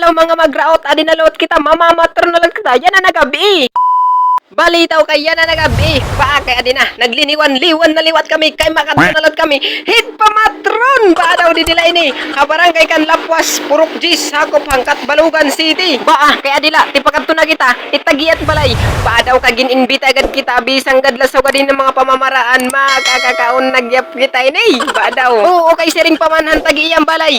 adalaw mga magraot, adi nalot kita, mamamatro na lang kita, yan na nagabi. Balitaw kay yan na nagabi. Kay adi na, nagliniwan-liwan na liwat kami, kay makadunalot kami. Hit pamatron! Daw di nila ini. Kabarangay kan Lapwas, Purok Gis, Sakop, Hangkat, Balugan City. Kay adila, tipakadto na kita, itagiat balay. Daw kagin invita agad kita, bisang gadlasaw ka din ng mga pamamaraan, makakakaon nagyap kita ini. Daw. Oo, kay siring pamanhan tagi iyang balay.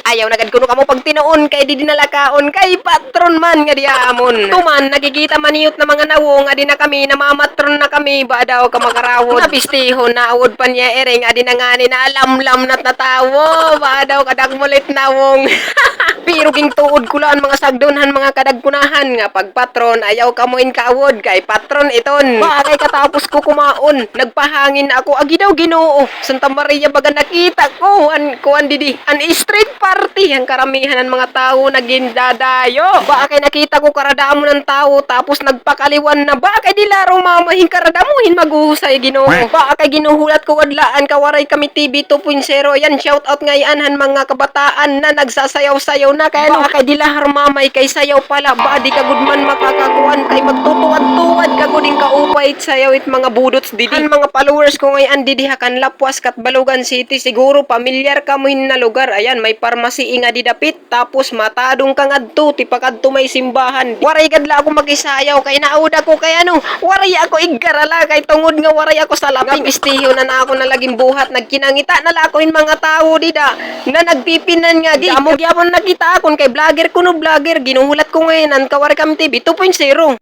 Ayaw nagad kuno kamo pag tinuon kay di dinalakaon kay patron man nga diamon. Tuman nagikita maniyot na mga nawo nga di na kami namamatron na kami ba daw ka makarawod. Napistiho na awod pa niya ering adi na ngani na alamlam nat natawo ba daw kadagmulit nawong. Pero ging tuod kulaan mga sagdonhan mga kadagkunahan nga pag patron ayaw kamuin kaawod kay patron iton. Kay katapos ko kumaon nagpahangin ako agi daw Ginoo. Santa Maria baga nakita ko kuan didi an street party ang karamihan ng mga tao nagindadayo. Kay nakita ko karadamo ng tao tapos nagpakaliwan na kay di laro mamahin karadamuhin maguhusay Ginoo. Kay ginuhulat ko wadlaan kawaray kami TV 2.0 yan shout out ngayon mga kabataan na nagsasayaw-sayaw na kay kay di lahar mamay kay sayaw pala di ka gudman makakakuan kay magtutuwad-tuwad ka guding kaupay sayaw it mga budots didi. Ang mga followers ko ngayon didi hakan Lapwas kat Balugan City siguro pamilyar ka mo na lugar. Ayan may parmasi nga didapit tapos matadong kang adto tipakadto may simbahan. Waray gadla ako magisayaw kay naud ako kay waray ako iggarala kay tungod nga waray ako sa laping istiyo na ako nalaging buhat nagkinangita na lakoin mga tao dida na nagpipinan nga di amo gyapon nakita akon kay vlogger kuno vlogger ginuhulat ko ngayon ang kawari kami TV 2.0.